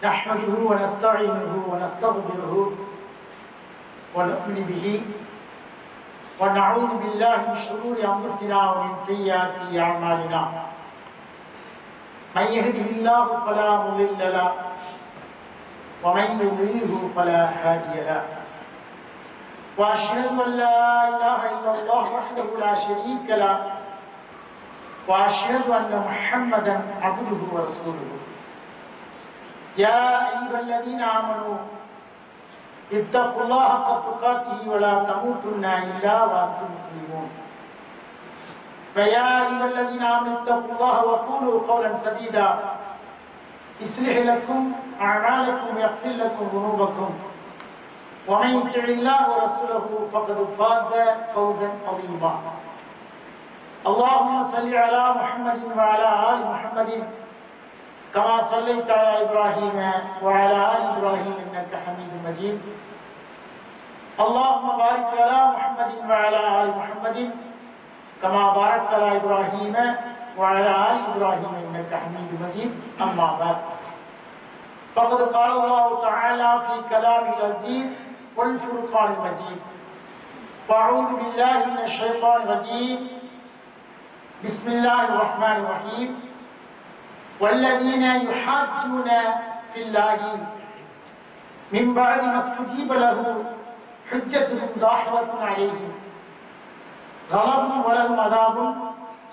نحمده ونستعينه ونستغفره ونؤمن به ونعوذ بالله من شرور أنفسنا ومن سيئات أعمالنا من يهده الله فلا مضل له ومن يضلله فلا هادي له وأشهد أن لا إله إلا الله وحده لا شريك له وأشهد أن محمدا عبده ورسوله يا أيها الذين آمنوا اتقوا الله حق تقاته ولا تموتن إلا وأنتم مسلمون فيا أيها الذين آمنوا اتقوا الله وقولوا قولا سديدا يصلح لكم أعمالكم ويغفر لكم ذنوبكم ومن يطع الله ورسوله فقد فاز فوزا عظيما اللهم صل على محمد وعلى آل محمد كما صليت على إبراهيم وعلى آل إبراهيم إنك حميد مجيد اللهم بارك على محمد وعلى آل محمد كما باركت على إبراهيم وعلى آل إبراهيم إنك حميد مجيد أما بعد فقد قال الله تعالى في كلامه العزيز والفرقان المجيد وأعوذ بالله من الشيطان الرجيم بسم الله الرحمن الرحيم والذين يحاجون في الله من بعد ما استجيب له حجتهم ظاهرة عليهم غضب ولهم عذاب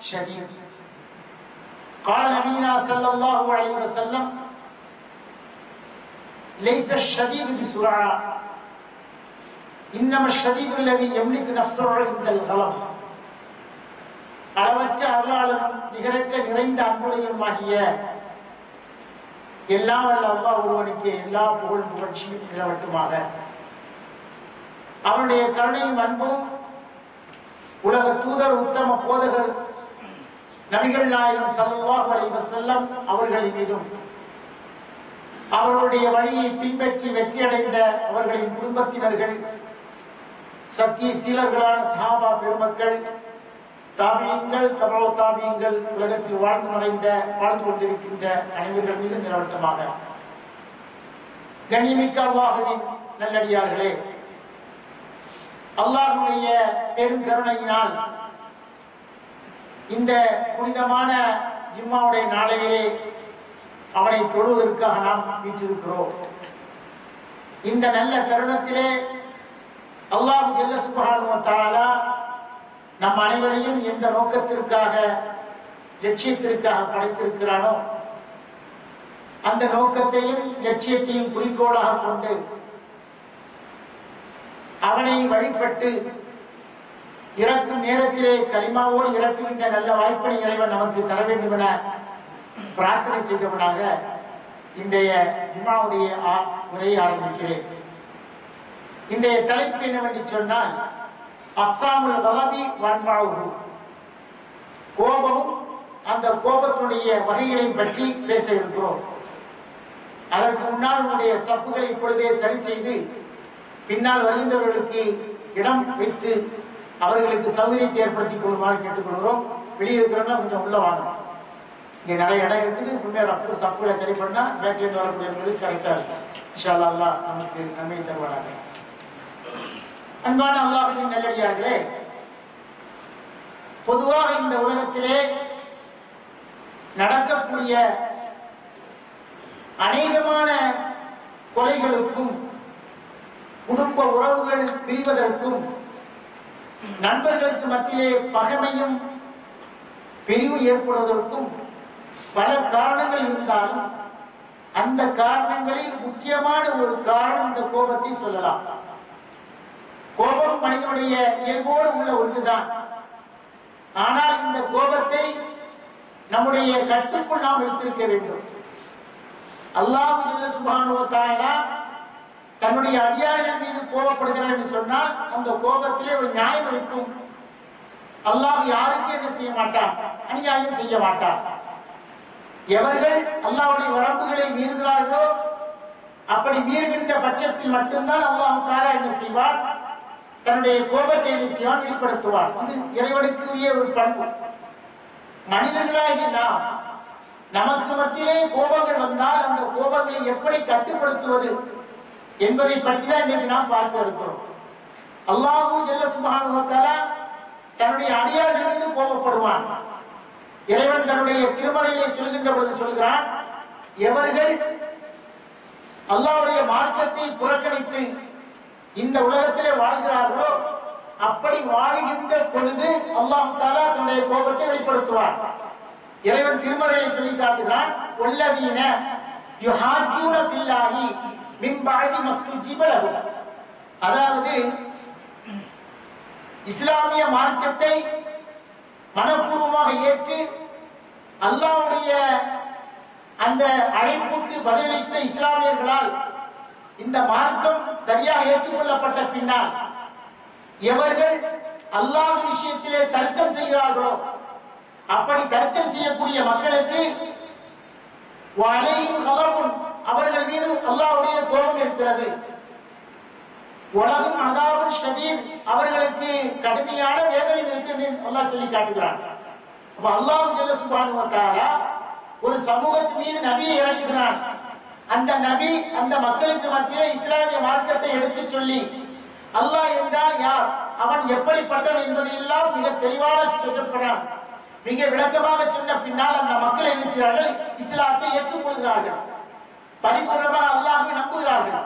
شديد قال نبينا صلى الله عليه وسلم ليس الشديد بسرعة إنما الشديد الذي يملك نفسه عند الغضب அளவற்ற அருளாளனும் நிகரற்ற நிறைந்த அன்புடையனுமாகிய எல்லாம் வல்ல அல்லாஹ் ஒருவனுக்கு எல்லா புகழும் புகழ்ச்சியும் நிலவட்டுமாக. அவனுடைய கருணையும் அன்பும் உலக தூதர் உத்தம போதகர் நபிகள் நாயகம் ஸல்லல்லாஹு அலைஹி வஸல்லம் அவர்களின் மீதும் அவர்களுடைய வழியை பின்பற்றி வெற்றியடைந்த அவர்களின் குடும்பத்தினர்கள் சத்திய சீலர்களான சஹாபா பெருமக்கள் தாபியங்கள் தபோ தாபியங்கள் உலகத்தில் வாழ்ந்து கொண்டிருக்கின்ற அனைவர்கள் மீது நிலவட்டமாக. கண்ணியமிக்க அல்லாஹ்வின் நல்லடியார்களே, அல்லாஹ்வுடைய பெரும் கருணையினால் இந்த புனிதமான ஜும்மாவுடைய நாளையிலே அவனை தொழுவதற்காக நாம் வீற்றிருக்கிறோம். இந்த நல்ல தருணத்திலே அல்லாஹ் ஜல்ல சுப்ஹானஹு வ தஆலா நம் அனைவரையும் எந்த நோக்கத்திற்காக லட்சியத்திற்காக படைத்திருக்கிறானோ அந்த நோக்கத்தையும் லட்சியத்தையும் குறிக்கோளாக கொண்டு அவனை வழிபட்டு இறக்கும் நேரத்திலே கலிமாவோடு இறக்குகின்ற நல்ல வாய்ப்பினை இறைவன் நமக்கு தர வேண்டும் என பிரார்த்தனை செய்தவனாக இன்றைய ஜும்மாவுடைய உரையை ஆரம்பிக்கிறேன். இன்றைய தலைப்பு என்னவென்று சொன்னால் அக்ஸாமுல் கலபி வன்மாவுஹு, கோபமும் அந்த கோபத்துடைய வகைகளை பற்றி பேச இருக்கிறோம். அதற்கு முன்னால் உன்னுடைய சப்புகளை இப்பொழுதே சரி செய்து பின்னால் வருகின்றவர்களுக்கு இடம் வைத்து அவர்களுக்கு சௌகரியத்தை ஏற்படுத்திக் கொள்ளுமாறு கேட்டுக்கொள்கிறோம். வெளியே இருக்கிறவங்க கொஞ்சம் உள்ள வாங்க. இங்கே நிறைய இடம் இருக்குது. முன்னே சப்புகளை சரி பண்ணா பேக்லேருந்து வரக்கூடியவங்களுக்கு கரெக்டாக இருக்கும். இன்ஷா அல்லாஹ் நமக்கு நன்மை தருவாங்க. அன்பான அல்லாஹ்வின் நல்லடியார்களே, பொதுவாக இந்த உலகத்திலே நடக்கக்கூடிய அநேகமான கொலைகளுக்கும் குடும்ப உறவுகள் பிரிவதற்கும் நண்பர்களுக்கு மத்தியிலே பகைமையும் பிரிவு ஏற்படுவதற்கும் பல காரணங்கள் இருந்தாலும் அந்த காரணங்களில் முக்கியமான ஒரு காரணம் இந்த கோபத்தை சொல்லலாம். கோபம் மனிதனுடைய இயல்போடு உள்ள ஒன்றுதான். ஆனால் இந்த கோபத்தை நம்முடைய கட்டுக்குள் நாம் வைத்திருக்க வேண்டும். அல்லாஹ் ஜல்ல சுப்ஹானஹு வ தஆலா தன்னுடைய அடியார்கள் மீது கோபப்படுகிறார் என்று சொன்னால் அந்த கோபத்திலே ஒரு நியாயம் இருக்கும். அல்லாஹ் யாருக்கு என்ன செய்ய மாட்டான்? அநியாயம் செய்ய மாட்டான். எவர்கள் அல்லாஹ்வுடைய வரம்புகளை மீறுகிறார்களோ அப்படி மீறுகின்ற பட்சத்தில் மட்டும்தான் அல்லாஹ் தஆலா என்ன செய்வான்? தன்னுடைய கோபத்தை வெளிப்படுத்துவான். இது இறைவனுக்கு உரிய ஒரு பண்பு. மனிதர்களாகிய நாம் நமக்கு மத்தியிலே கோபங்கள் வந்தால் அந்த கோப உறவுகளை எப்படி கட்டுப்படுத்துவது என்பதை பற்றி தான் இன்னைக்கு நாம் பார்க்க இருக்கிறோம். அல்லாஹு ஜல்ல சுப்ஹானஹு வ தஆலா தன்னுடைய அடியார்கள் மீது கோபப்படுவான். இறைவன் தன்னுடைய திருமறையிலே சொல்கின்ற பொழுது சொல்கிறான், எவர்கள் அல்லாஹ்வுடைய மார்க்கத்தை புறக்கணித்து இந்த உலகத்திலே வாழ்கிறார்களோ அப்படி வாழ்கின்ற பொழுது அல்லாஹ் தஆலா தன்னுடைய கோபத்தை வெளிப்படுத்துவார். இறைவன் திருமறையிலே சொல்லி காட்டுகிறான், வல்லதீன யுஹாஜூன பில்லாஹி மின் பஅதி மஸ்துஜிப லஹு. அதாவது இஸ்லாமிய மார்க்கத்தை மனப்பூர்வமாக ஏற்று அல்லாஹ்வுடைய அந்த அழைப்புக்கு பதிலளித்த இஸ்லாமியர்களால் இந்த மார்க்கம் சரியாக ஏற்றுக்கொள்ளப்பட்ட பின்னால் எவர்கள் அல்லாஹ் விஷயத்திலே தர்க்கம் செய்கிறார்களோ அப்படி தர்க்கம் செய்யக்கூடிய மக்களுக்கு அவர்கள் மீது அல்லாஹ்வுடைய கோபம் இருக்கிறது. உலகம் அதாபுன் ஷதீத், அவர்களுக்கு கடுமையான வேதனை இருக்கு என்று அல்லாஹ் சொல்லி காட்டுகிறான். அப்ப அல்லாஹ் ஜல்ல சுப்ஹானஹு வ தஆலா ஒரு சமூகத்தின் மீது நபியை இறக்குகிறான். அந்த நபி அந்த மக்களுக்கு மத்தியிலே இஸ்லாமிய மார்க்கத்தை எடுத்துச் சொல்லி அல்லாஹ் என்றால் யார், அவன் எப்படிப்பட்டவன் என்பதை எல்லாம் மிக தெளிவாக சொல்லப்படுறான். மிக விளக்கமாக சொன்ன பின்னால் அந்த மக்கள் என்ன செய்கிறார்கள், இஸ்லாத்தை ஏற்றுக்கொள்கிறார்கள், பரிபூர்ணமாக அல்லாஹ்வை நம்புகிறார்கள்.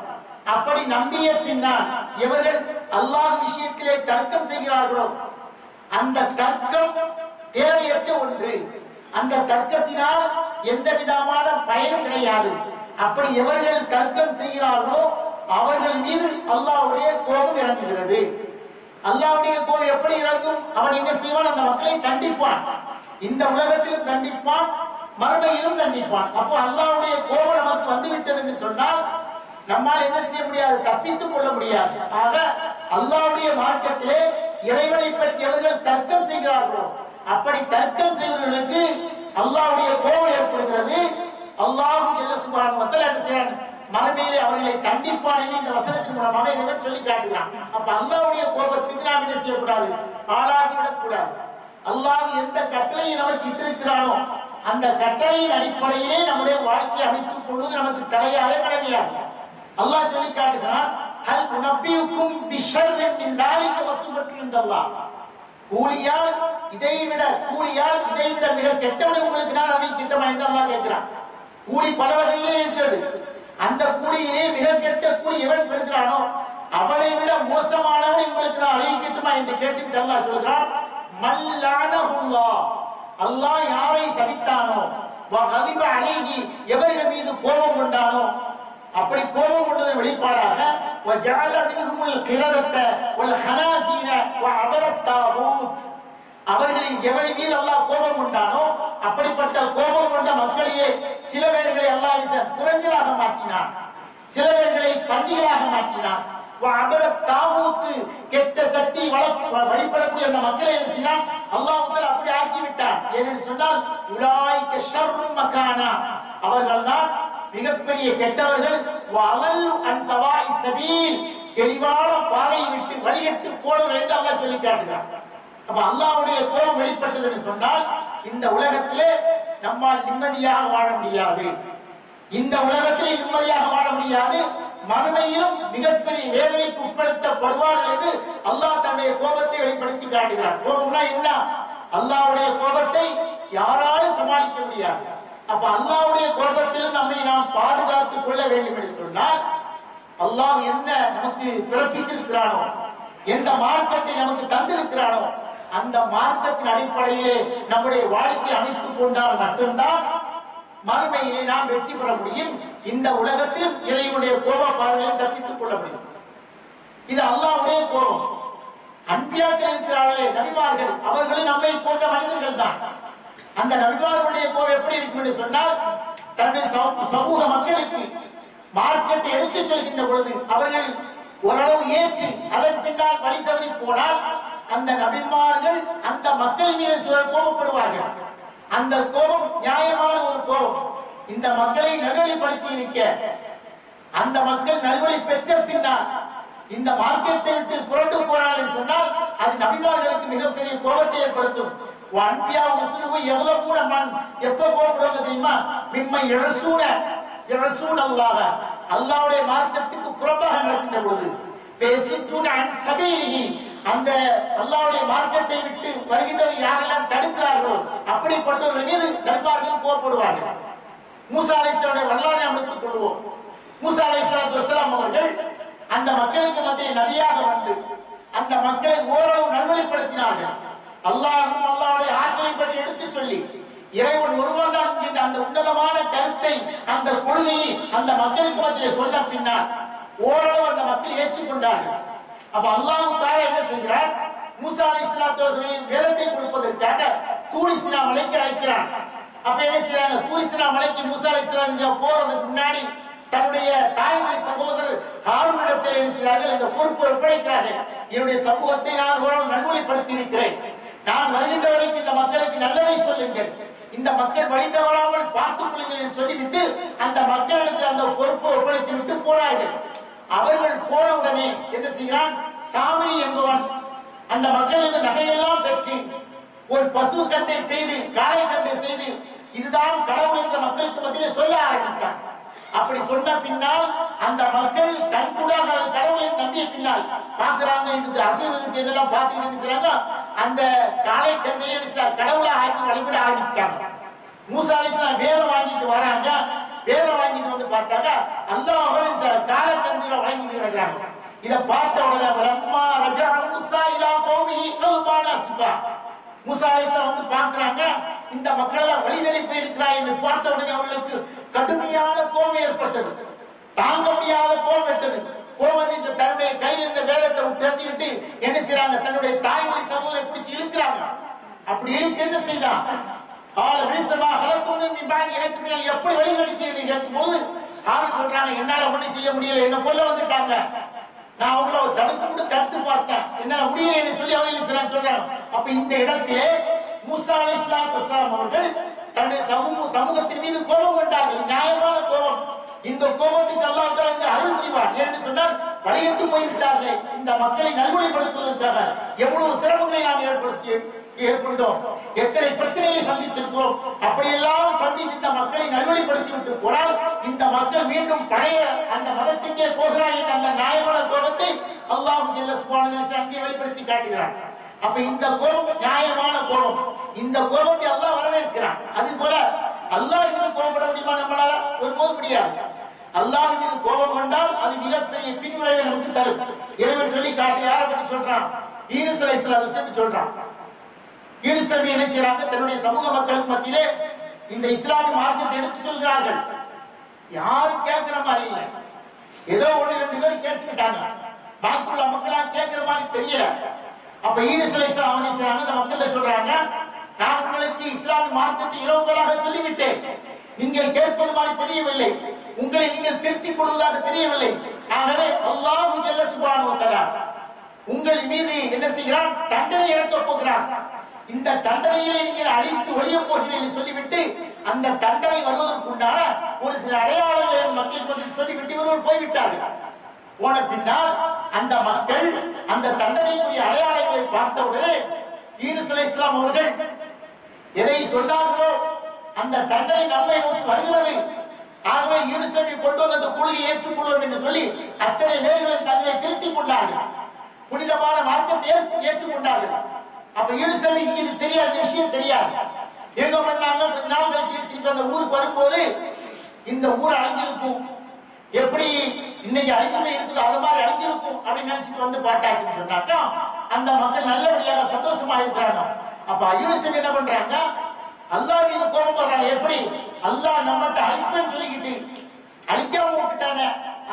அப்படி நம்பிய பின்னால் எவர்கள் அல்லாஹ் விஷயத்திலே தர்க்கம் செய்கிறார்களோ அந்த தர்க்கம் தேவையற்ற ஒன்று, அந்த தர்க்கத்தினால் எந்த விதமான பயனும் கிடையாது. அப்படி எவர்கள் தர்க்கம் செய்கிறார்களோ அவர்கள் மீது அல்லாஹ்வுடைய கோபம் இறங்குகிறது. அல்லாஹ்வுடைய கோபம் எப்படி இறங்கும், அவன் என்ன செய்வான், அந்த மக்களை தண்டிப்பான். இந்த உலகத்திலும் தண்டிப்பான், மறுமையிலும் தண்டிப்பான். அப்போ அல்லாஹ்வுடைய கோபம் நமக்கு வந்துவிட்டது என்று சொன்னால் நம்மால் என்ன செய்ய முடியாது, தப்பித்துக் கொள்ள முடியாது. ஆக அல்லாஹ்வுடைய மார்க்கத்திலே இறைவனை பற்றி அவர்கள் தர்க்கம் செய்கிறார்களோ அப்படி தர்க்கம் செய்வர்களுக்கு அல்லாஹ்வுடைய கோபம் ஏற்படுகிறது. அல்லாஹ் ஜல்ல சுப்ஹானஹு வ தஆலா என்ன செய்றான், மறுமையிலே அவர்களை தண்டிப்பான் என்று இந்த வசனத்தின் மூலமாக இறைவன் சொல்லி காட்டுகிறான். அப்ப அல்லாஹ்வுடைய கோபத்துக்கு நாம் என்ன செய்யக்கூடாது, ஆளாகிவிடக் கூடாது. அல்லாஹ் எந்த கட்டளையை நமக்கு இட்டிருக்கிறானோ அந்த கட்டளையின் அடிப்படையிலே நம்முடைய வாழ்க்கையை அமைத்துக் கொள்வது நமக்கு தலையாக கடமையாகும். அல்லாஹ் சொல்லி காட்டுகிறான், ஹல் உனபியுக்கும் பிஷர்ரின் மின் தாலிக மக்துபத்தின் இன்தல்லாஹ். கூலியால் இதைவிட மிக கெட்டவனை உங்களுக்கு நான் அறிவிக்கின்றமா என்று அல்லாஹ் கேட்கிறான். கூலி பல வகையிலே இருக்கிறது. அந்த கூலியிலே மிக கெட்ட கூலி எவன் பெறுகிறானோ அவனை விட மோசமானவனை உங்களுக்கு நான் அறிவிக்கட்டுமா என்று கேட்டுவிட்டு அல்லாஹ் சொல்கிறான், மல்லானஹுல்லாஹ், அல்லாஹ் யாரை சபித்தானோ வகலிப அலைஹி, எவர்கள் மீது கோபம் கொண்டானோ அப்படி கோபம் கொண்டதன் வெளிப்பாடாக வஜஅல மின்ஹுல் கிரதத்த வல் ஹனாதீன வஅபரத் தாகூத், அவர்களின் எவரின் மீது அல்லாஹ் கோபம் கொண்டானோ அப்படிப்பட்ட கோபம் கொண்ட மக்களையே சில பேர்களை அல்லாஹ் குரங்களாக மாற்றினான், சில பேர்களை பன்றிகளாக மாற்றினான். வஅபரத் தாகூத், கெட்ட சக்தி வழிபடக்கூடிய அந்த மக்களை என்ன செய்தான், அல்லாஹ் தஆலா அப்படி ஆக்கி விட்டான். ஏனென்று சொன்னால் உலாயிக ஷர்ரு மகானா, அவர்கள்தான் மிகப்பெரிய கெட்டவர்கள். வஅலல்லு அன் ஸவாஇ ஸபீல், தெளிவான பாதையை விட்டு வழிகட்டு போனவர்கள் என்று அல்லாஹ் சொல்லி காட்டுகிறான். அப்ப அல்லாஹ்வுடைய கோபம் வெளிப்பட்டது என்று சொன்னால் இந்த உலகத்திலே நம்மால் நிம்மதியாக வாழ முடியாது, இந்த உலகத்திலே நிம்மதியாக வாழ முடியாது, மறுமையிலும் மிகப்பெரிய வேதனைக்கு உட்படுத்தப்படுவார்கள் என்று அல்லாஹ் தன்னுடைய கோபத்தை வெளிப்படுத்தி காட்டுகிறான். கோபம்னா என்ன, அல்லாஹ்வுடைய கோபத்தை யாராலும் சமாளிக்க முடியாது. அப்ப அல்லாஹ்வுடைய கோபத்திலும் நம்மை நாம் பாதுகாத்துக் கொள்ள வேண்டும் என்று சொன்னால் அல்லாஹ் என்ன நமக்கு பிறப்பித்திருக்கிறானோ, எந்த மார்க்கத்தை நமக்கு தந்திருக்கிறானோ அந்த மார்க்கத்தின் அடிப்படையிலே நம்முடைய வாழ்க்கை அமைத்துக் கொண்டால் மட்டும்தான் மறுமையிலே நாம் வெற்றி பெற முடியும். இந்த உலகத்தில் இறைவனுடைய கோப பார்வையை தப்பித்துக் கொள்ள முடியும். இது அல்லாஹ்வுடைய கோபம். அன்பியாக்கள் இருக்கிறார்களே நபிமார்கள், அவர்களும் நம்மை போன்ற மனிதர்கள் தான். அந்த நபிமார்களுடைய கோபம் எப்படி இருக்கும் என்று சொன்னால் தன்னுடைய சமூக மக்களுக்கு மார்க்கத்தை எடுத்துச் செல்கின்ற பொழுது அவர்கள் ஓரளவு ஏற்று அதன் பின்னால் வழி தவறி போனால் அந்த நபிமார்கள் அந்த மக்கள் மீது கோபப்படுவார்கள். அந்த கோபம் நியாயமான ஒரு கோபம். இந்த மக்களை நல்வழிப்படுத்தி இருக்க அந்த மக்கள் நல்வழி பெற்ற பின்னால் இந்த மார்க்கத்தை விட்டு புரண்டு போனார் என்று சொன்னால் அது நபிமார்களுக்கு மிகப்பெரிய கோபத்தை ஏற்படுத்தும். எப்ப கோபப்படுவாங்க தெரியுமா, மிம்மை எழுசூன யஸூன் அல்லாஹ் அல்லாஹ்வுடைய மார்க்கத்துக்கு புறம்பாக நடக்கின்ற பொழுது பேசித்துன அன் சபீலிஹி அந்த அல்லாஹ்வுடைய மார்க்கத்தை விட்டு வருகின்றவர் யாரெல்லாம் தடுக்கிறார்களோ அப்படிப்பட்டவர்கள் மீது நபிமார்கள் கோபப்படுவார்கள். மூசா அலைஹிஸ்ஸலாமுடைய வரலாறை நாம் எடுத்துக் கொள்வோம். மூசா அலைஹிஸ்ஸலாத்து வஸ்ஸலாம் அவர்கள் அந்த மக்களுக்கு மத்தியில் நபியாக வந்து அந்த மக்களை ஓரளவு நல்வழிப்படுத்தினார்கள். அல்லாஹ்வும் அல்லாஹ்வுடைய ஆற்றலை பற்றி எடுத்துச் சொல்லி இறைவன் ஒருவன் தான் என்கின்ற அந்த உன்னதமான கருத்தை அந்த கொள்கையை அந்த மக்களுக்கு மத்தியில் சொன்ன பின்னால் ஓரளவு அந்த மக்கள் ஏற்றுக்கொண்டார்கள். அப்ப அல்லாஹ் தஆலா என்ன செய்கிறார்? மூசா அலைஹிஸ்ஸலாத்து வஸ்ஸலாம் வேதத்தை கொடுப்பதற்காக தூர் சீனா மலைக்கு அழைக்கிறார். அப்ப என்ன செய்றாங்க? தூர் சீனா மலைக்கு மூசா அலைஹிஸ்ஸலாம் போறதுக்கு முன்னாடி தன்னுடைய தாய்மொழி சகோதரர் ஹாரூனிடத்தில் என்ன செய்கிறார்கள்? இந்த பொறுப்பை ஒப்படைக்கிறார்கள். என்னுடைய சமூகத்தை நான் ஓரளவு நல்வழிப்படுத்தி இருக்கிறேன். நான் வருகின்ற வரைக்கும் இந்த மக்களுக்கு நல்லதை சொல்லுங்கள், இந்த மக்கள் வழி தவறாமல் பார்த்துக் கொள்ளுங்கள் என்று சொல்லிவிட்டு அந்த மக்களிடத்தில் அந்த பொறுப்பை ஒப்படைத்து விட்டு போனார்கள். அவர்கள் போனவுடனே என்ன செய்கிறான்? சாமிரி என்பவன் அந்த மக்களுக்கு நகையெல்லாம் பெற்று ஒரு பசு கண்டை செய்து காளை கண்டை செய்து இதுதான் கடவுள் என்ற மக்களுக்கு மத்தியிலே சொல்ல ஆரம்பித்தான். அப்படி சொன்ன பின்னால் அந்த மக்கள் கண்கூடாக கடவுளை நம்பிய பின்னால் பார்க்கிறாங்க, இதுக்கு அசைவதுக்கு என்னெல்லாம் பார்த்துக்கிட்டு என்ன செய்றாங்க? அந்த காளை கண்டையை கடவுளா ஆக்கி வழிபட ஆரம்பிச்சாங்க. மூசா அலைஹிஸ்ஸலாம் வேதம் வாங்கிட்டு வராங்க. வேதம் வாங்கிட்டு வந்து பார்த்தாங்க அல்லாஹ் அவர்கள் காளை கண்டையை வாங்கிட்டு கிடக்குறாங்க. இதை பார்த்த உடனே பிரம்மா ரஜா மூசா இலா கௌமிஹி கௌபானா சிபா மூசா அலைஹிஸ்ஸலாம் வந்து பார்க்கறாங்க, இந்த மக்கள் எல்லாம் வழிதறி போயிருக்கிறாய் என்று பார்த்த உடனே அவர்களுக்கு கடுமையான கோபம் ஏற்பட்டது. தாங்க முடியாத கோபம் ஏற்பட்டது. கோபம் தன்னுடைய கையில் இருந்த வேதத்தை தெரிஞ்சுக்கிட்டு என்ன செய்யறாங்க? தன்னுடைய தாய்மொழி சகோதரை பிடிச்சி இழுக்கிறாங்க. அப்படி இழுக்க என்ன செய்தான்? ஆள வீசமா ஹலத்துன்னு எனக்கு பின்னால் எப்படி வழிநடத்தி கேட்கும் போது ஆறு சொல்றாங்க, என்னால ஒண்ணும் செய்ய முடியல, என்ன கொல்ல வந்துட்டாங்க, நான் அவங்கள தடுத்து பார்த்தேன், என்னால முடியல சொல்லி அவர்கள் சொல்றாங்க. அப்ப இந்த இடத்திலே மூசா அலைஹிஸ்ஸலாத்து வஸ்ஸலாம் அவர்கள் தன்னுடைய சமூகத்தின் மீது கோபம் கொண்டார்கள். நியாயமான கோபம். இந்த கோபத்துக்கு அல்லாஹ் தஆலா அருள் புரிவார். என்று சொன்னால் வழியிட்டு போய்விட்டார்கள். இந்த மக்களை நல்வழிப்படுத்துவதற்காக எவ்வளவு சிரமங்களை நாம் ஏற்பட்டோம், எத்தனை பிரச்சனைகளை சந்தித்திருக்கிறோம். அப்படியெல்லாம் சந்தித்து இந்த மக்களை நல்வழிப்படுத்தி விட்டு போனால் இந்த மக்கள் மீண்டும் பழைய அந்த மதத்துக்கே போகிறார் என்ற அந்த நியாயமான கோபத்தை அல்லாஹ் ஜல்ல சுப்ஹானஹு வ தஆலா அங்கே வெளிப்படுத்தி காட்டுகிறார். அப்ப இந்த கோபம் நியாயமான கோபம். இந்த கோபத்தை அல்லாஹ் வரவேற்கிறான். அது போல அல்லாஹ் மீது கோபப்பட முடியுமா? நம்மளால ஒருபோதும் முடியாது. அல்லாஹ் மீது கோபம் கொண்டால் அது மிகப்பெரிய பின்விளைவை நமக்கு தரும். இறைவன் சொல்லி காட்டி யாரை பற்றி சொல்றான்? யூனுஸ் அலைஹிஸ்ஸலாத்தை பற்றி சொல்றான். யூனுஸ் நபி என்ன செய்றாங்க? தன்னுடைய சமூக மக்களுக்கு மத்தியிலே இந்த இஸ்லாமிய மார்க்கத்தை எடுத்து சொல்கிறார்கள். யாரும் கேட்கிற மாதிரி இல்லை. ஏதோ ஒண்ணு ரெண்டு பேர் கேட்டுக்கிட்டாங்க. பாக்கியுள்ள மக்களா கேட்கிற மாதிரி தெரியல. அப்ப யூனுஸ் அலைஹிஸ்ஸலாம் அவங்க செய்றாங்க, அந்த மக்கள்கிட்ட சொல்றாங்க, நான் உங்களுக்கு இஸ்லாமிய மார்க்கத்தை இரவுகளாக சொல்லிவிட்டேன், நீங்கள் கேட்பது மாதிரி தெரியவில்லை, உங்களை நீங்கள் திருத்திக் கொள்வதாக தெரியவில்லை. ஆகவே அல்லாஹ் ஜல்ல சுப்ஹானஹு வ தஆலா உங்கள் மீது என்ன செய்கிறான்? தண்டனை இறக்கப் போகிறான். இந்த தண்டனையை நீங்கள் அழித்து ஒழிய போகிறீர்கள் சொல்லிவிட்டு அந்த தண்டனை வருவதற்கு உண்டான ஒரு சில அடையாளங்களை மக்களுக்கு சொல்லிவிட்டு இவர்கள் போய்விட்டார்கள். போன பின்னால் அந்த மக்கள் அந்த தண்டனைக்குரிய அடையாளங்களை பார்த்தவுடனே யூனுஸ் அலைஹிஸ்ஸலாம் அவர்கள் எதை சொன்னார்களோ அந்த தண்டனை நம்மை நோக்கி வருகிறது, ஆகவே யூனுஸ் நபி கொண்டு வந்த அந்த கொள்கையை ஏற்றுக்கொள்வோம் என்று சொல்லி அத்தனை பேர்கள் தங்களை திருத்திக் கொண்டார்கள். புனிதமான மார்க்கத்தை ஏற்றுக்கொண்டார்கள். அப்ப யூனுஸ் நபிக்கு இது தெரியாத விஷயம் தெரியாது. எங்க பண்ணாங்க? கொஞ்ச நாள் கழிச்சு திருப்பி அந்த ஊருக்கு வரும்போது இந்த ஊர் அழிஞ்சிருக்கும், எப்படி இன்னைக்கு அழிஞ்சு போய் இருக்குது அது மாதிரி அழிஞ்சிருக்கும் அப்படின்னு நினைச்சிட்டு வந்து பார்த்தாச்சுன்னு சொன்னாக்கா அந்த மக்கள் நல்லபடியாக சந்தோஷமா இருக்கிறாங்க. அப்ப யூனுஸ் நபி என்ன பண்றாங்க? அல்லாஹ் மீது கோபம் பண்றாங்க. எப்படி? அல்லாஹ் நம்மகிட்ட அழிப்பேன்னு சொல்லிக்கிட்டு அழிக்காம விட்டுட்டாங்க.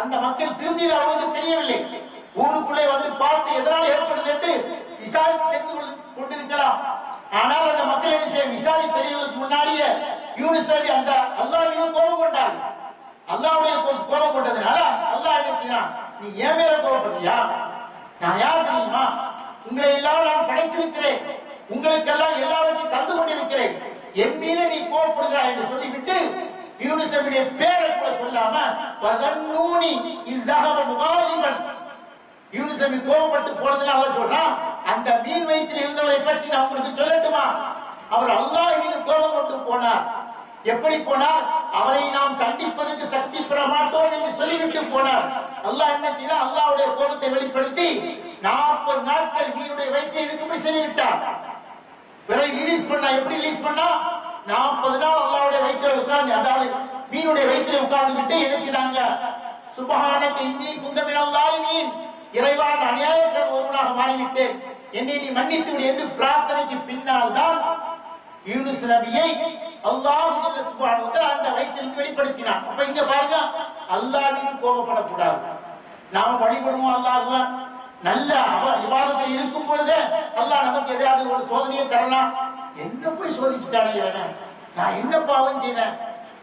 அந்த மக்கள் திருந்தியது அவங்களுக்கு தெரியவில்லை. ஊருக்குள்ளே வந்து பார்த்து எதனால் ஏற்படுது என்று விசாரித்து தெரிந்து கொண்டிருக்கலாம். ஆனால் அந்த மக்கள் என்ன செய்ய விசாரித்து தெரியவதற்கு முன்னாடியே யூனுஸ் நபி அந்த அல்லாஹ் மீது கோபம் கொண்டாங்க. அல்லாஹ்வுடைய கோபம் கொண்டதுனால அல்லாஹ் என்ன செய்யறான்? நீ ஏன் மேல கோபப்படுறியா? நான் யார் தெரியுமா? உங்களை எல்லாம் நான் படைத்திருக்கிறேன், உங்களுக்கெல்லாம் எல்லாவற்றையும் தந்து கொண்டிருக்கிறேன், என் மீது நீ கோபப்படுகிறாய் என்று சொல்லிவிட்டு யூனுஸ் நபியுடைய பேரை கூட சொல்லாம வதன்னூனி இஸ்ஸஹப முகாலிமன் யூனுஸ் நபி கோபப்பட்டு போனதுல அவர் சொல்றான், அந்த மீன் வயிற்றில் இருந்தவரை பற்றி நான் உங்களுக்கு சொல்லட்டுமா? அவர் அல்லாஹ் மீது கோபம் கொண்டு போனார். எப்படி போனார்? அவரை நாம் தண்டிப்பதற்கு சக்தி பெற மாட்டோம் என்று சொல்லிவிட்டு போனார். அல்லாஹ் என்ன செய்தார்? அல்லாஹ்வுடைய கோபத்தை வெளிப்படுத்தி 40 நாட்கள் மீனுடைய வயிற்றில் இருக்கும்படி செய்துவிட்டார். பிறகு ரிலீஸ் பண்ணா, எப்படி ரிலீஸ் பண்ணா? 40 நாள் அல்லாஹ்வுடைய வயிற்றில் உட்கார்ந்து, அதாவது மீனுடைய வயிற்றில் உட்கார்ந்து விட்டு என்ன செய்தாங்க? சுப்ஹானக இன்னி குன்து மினல் ஸாலிமீன், இறைவா நான் அநியாயக்காரன் ஒருவனாக மாறிவிட்டேன், என்னை நீ மன்னித்து விடு என்று பிரார்த்தனைக்கு பின்னால் தான் யூனுஸ் நபியை அல்லாஹ் சுப்ஹானஹு வ தஆலா அந்த வயிற்றிலிருந்து வெளிப்படுத்தினான். அப்ப இங்க பாருங்க, அல்லாஹ் மீது கோபப்படக்கூடாது. நாம வழிபடுவோம் அல்லாஹ்வை, நல்ல இபாதத்தில் இருக்கும் பொழுது அல்லாஹ் நமக்கு எதையாவது ஒரு சோதனையை தரலாம். என்ன போய் சோதிச்சுட்டானே இறைவன், நான் என்ன பாவம் செய்தேன்?